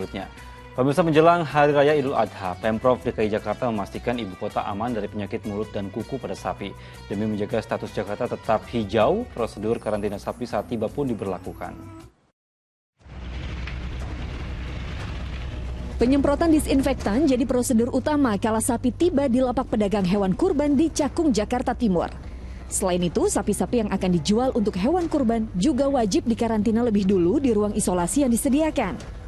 Berikutnya, pemirsa menjelang Hari Raya Idul Adha, Pemprov DKI Jakarta memastikan ibu kota aman dari penyakit mulut dan kuku pada sapi. Demi menjaga status Jakarta tetap hijau, prosedur karantina sapi saat tiba pun diberlakukan. Penyemprotan disinfektan jadi prosedur utama kala sapi tiba di lapak pedagang hewan kurban di Cakung, Jakarta Timur. Selain itu, sapi-sapi yang akan dijual untuk hewan kurban juga wajib dikarantina lebih dulu di ruang isolasi yang disediakan.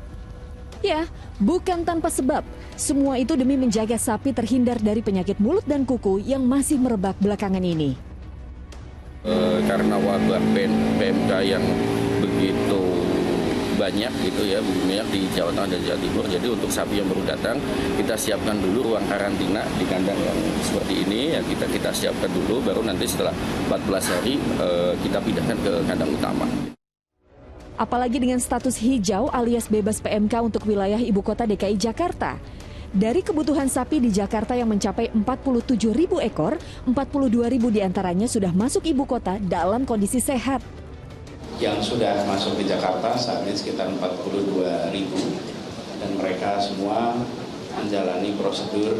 Ya, bukan tanpa sebab. Semua itu demi menjaga sapi terhindar dari penyakit mulut dan kuku yang masih merebak belakangan ini. Karena wabah PMK yang begitu banyak gitu ya, banyak di Jawa Tengah dan Jawa Timur. Jadi untuk sapi yang baru datang, kita siapkan dulu ruang karantina di kandang yang seperti ini. Ya, kita siapkan dulu, baru nanti setelah 14 hari kita pindahkan ke kandang utama. Apalagi dengan status hijau alias bebas PMK untuk wilayah ibu kota DKI Jakarta. Dari kebutuhan sapi di Jakarta yang mencapai 47.000 ekor, 42.000 diantaranya sudah masuk ibu kota dalam kondisi sehat. Yang sudah masuk di Jakarta saat ini sekitar 42.000 dan mereka semua menjalani prosedur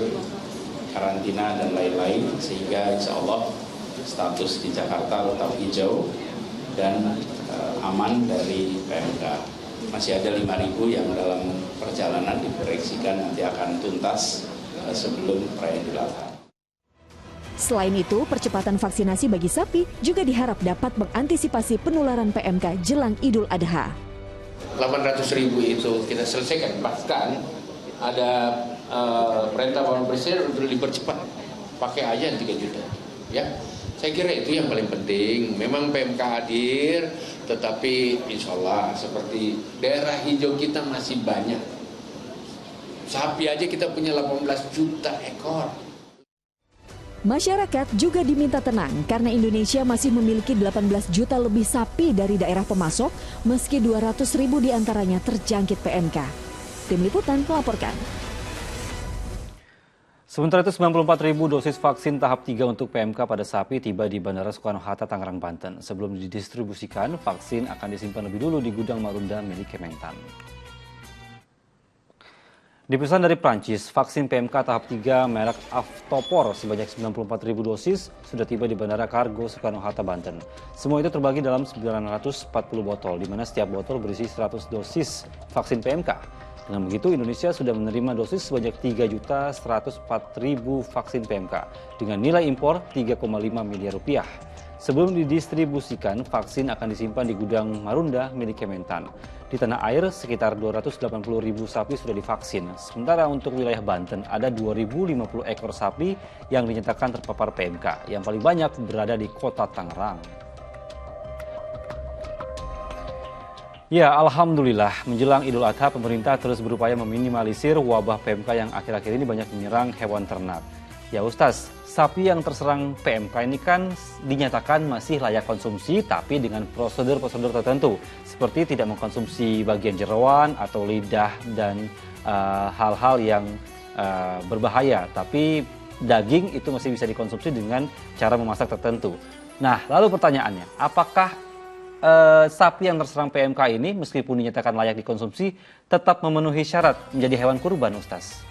karantina dan lain-lain sehingga insya Allah status di Jakarta tetap hijau dan aman dari PMK. Masih ada 5.000 yang dalam perjalanan diproyeksikan nanti akan tuntas sebelum perayaan Idul Adha. Selain itu, percepatan vaksinasi bagi sapi juga diharap dapat mengantisipasi penularan PMK jelang Idul Adha. 800.000 itu kita selesaikan, bahkan ada perintah Bapak Presiden untuk dipercepat, pakai aja 3 juta. Ya, saya kira itu yang paling penting. Memang PMK hadir, tetapi insya Allah seperti daerah hijau kita masih banyak. Sapi aja kita punya 18 juta ekor. Masyarakat juga diminta tenang karena Indonesia masih memiliki 18 juta lebih sapi dari daerah pemasok, meski 200.000 diantaranya terjangkit PMK. Tim Liputan melaporkan. Sementara itu 94.000 dosis vaksin tahap 3 untuk PMK pada sapi tiba di Bandara Soekarno-Hatta, Tangerang, Banten. Sebelum didistribusikan, vaksin akan disimpan lebih dulu di gudang Marunda milik Kementan. Dipesan dari Prancis, vaksin PMK tahap 3 merek Aftopor sebanyak 94.000 dosis sudah tiba di Bandara Kargo Soekarno-Hatta, Banten. Semua itu terbagi dalam 940 botol, di mana setiap botol berisi 100 dosis vaksin PMK. Dengan begitu, Indonesia sudah menerima dosis sebanyak 3.104.000 vaksin PMK dengan nilai impor 3,5 miliar rupiah. Sebelum didistribusikan, vaksin akan disimpan di gudang Marunda milik Kementan. Di tanah air, sekitar 280.000 sapi sudah divaksin. Sementara untuk wilayah Banten, ada 2.050 ekor sapi yang dinyatakan terpapar PMK. Yang paling banyak berada di kota Tangerang. Ya, alhamdulillah, menjelang Idul Adha, pemerintah terus berupaya meminimalisir wabah PMK yang akhir-akhir ini banyak menyerang hewan ternak. Ya Ustaz, sapi yang terserang PMK ini kan dinyatakan masih layak konsumsi, tapi dengan prosedur-prosedur tertentu, seperti tidak mengkonsumsi bagian jeroan atau lidah dan hal-hal yang berbahaya. Tapi daging itu masih bisa dikonsumsi dengan cara memasak tertentu. Nah, lalu pertanyaannya, apakah sapi yang terserang PMK ini meskipun dinyatakan layak dikonsumsi tetap memenuhi syarat menjadi hewan kurban, Ustaz?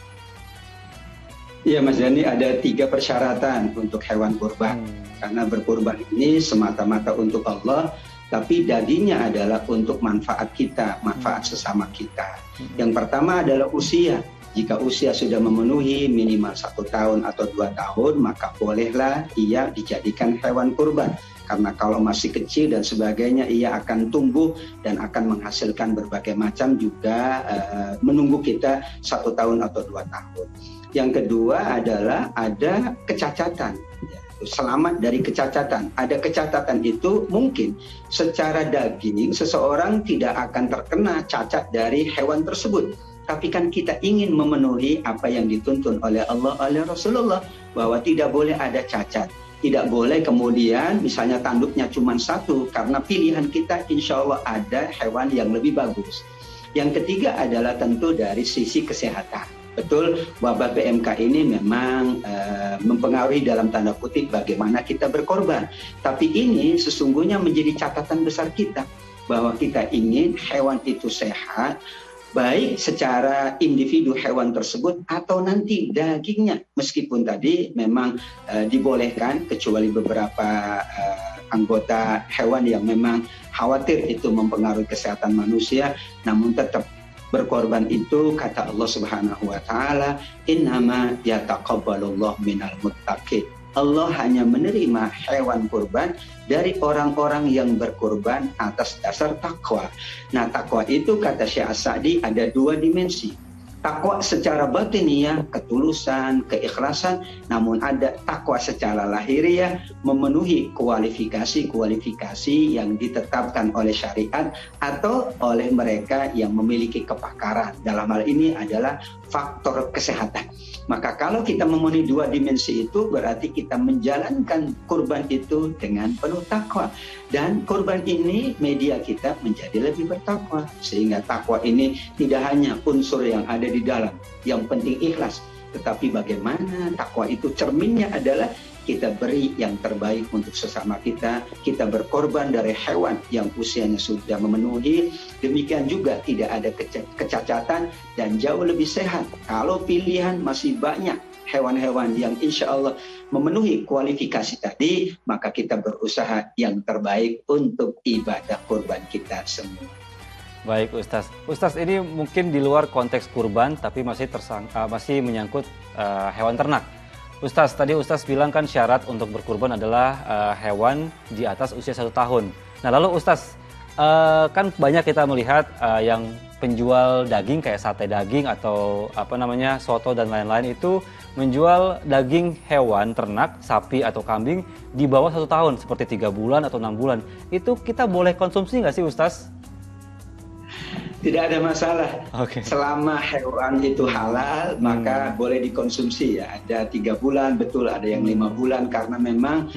Iya Mas Dhani, ada 3 persyaratan untuk hewan kurban. Karena berkurban ini semata-mata untuk Allah, tapi dagingnya adalah untuk manfaat kita, manfaat sesama kita. Yang pertama adalah usia. Jika usia sudah memenuhi minimal 1 tahun atau 2 tahun, maka bolehlah ia dijadikan hewan kurban. Karena kalau masih kecil dan sebagainya, ia akan tumbuh dan akan menghasilkan berbagai macam juga menunggu kita 1 tahun atau 2 tahun. Yang kedua adalah ada kecacatan. Selamat dari kecacatan. Ada kecacatan itu mungkin secara daging seseorang tidak akan terkena cacat dari hewan tersebut. Tapi kan kita ingin memenuhi apa yang dituntun oleh Allah, oleh Rasulullah, bahwa tidak boleh ada cacat. Tidak boleh kemudian misalnya tanduknya cuma 1, karena pilihan kita insya Allah ada hewan yang lebih bagus. Yang ketiga adalah tentu dari sisi kesehatan. Betul, wabah PMK ini memang mempengaruhi dalam tanda kutip bagaimana kita berkorban. Tapi ini sesungguhnya menjadi catatan besar kita, bahwa kita ingin hewan itu sehat, baik secara individu hewan tersebut atau nanti dagingnya, meskipun tadi memang dibolehkan kecuali beberapa anggota hewan yang memang khawatir itu mempengaruhi kesehatan manusia, namun tetap berkorban itu kata Allah Subhanahu wa taala, innama yataqabbalullahu minal muttaqin. Allah hanya menerima hewan kurban dari orang-orang yang berkurban atas dasar takwa. Nah, takwa itu kata Syekh As-Sa'di ada dua dimensi. Takwa secara batiniah, ketulusan, keikhlasan, namun ada takwa secara lahiriah, memenuhi kualifikasi-kualifikasi yang ditetapkan oleh syariat atau oleh mereka yang memiliki kepakaran. Dalam hal ini adalah faktor kesehatan. Maka kalau kita memenuhi dua dimensi itu, berarti kita menjalankan kurban itu dengan penuh takwa. Dan kurban ini media kita menjadi lebih bertakwa. Sehingga takwa ini tidak hanya unsur yang ada di dalam, yang penting ikhlas. Tetapi bagaimana takwa itu cerminnya adalah kita beri yang terbaik untuk sesama kita. Kita berkorban dari hewan yang usianya sudah memenuhi. Demikian juga tidak ada kecacatan dan jauh lebih sehat. Kalau pilihan masih banyak hewan-hewan yang insya Allah memenuhi kualifikasi tadi, maka kita berusaha yang terbaik untuk ibadah kurban kita semua. Baik Ustaz. Ustaz, ini mungkin di luar konteks kurban tapi masih menyangkut hewan ternak. Ustaz, tadi Ustaz bilang kan syarat untuk berkurban adalah hewan di atas usia 1 tahun. Nah lalu Ustaz, kan banyak kita melihat yang penjual daging kayak sate daging atau soto dan lain-lain itu menjual daging hewan ternak, sapi atau kambing di bawah 1 tahun seperti 3 bulan atau 6 bulan. Itu kita boleh konsumsi nggak sih Ustaz? Tidak ada masalah. Okay. Selama hewan itu halal, maka boleh dikonsumsi ya. Ada 3 bulan, betul ada yang 5 bulan karena memang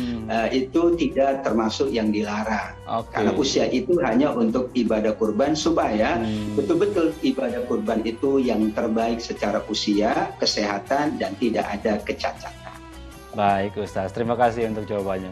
itu tidak termasuk yang dilarang. Okay. Karena usia itu hanya untuk ibadah kurban supaya betul-betul ibadah kurban itu yang terbaik secara usia, kesehatan dan tidak ada kecacatan. Baik Ustaz, terima kasih untuk jawabannya.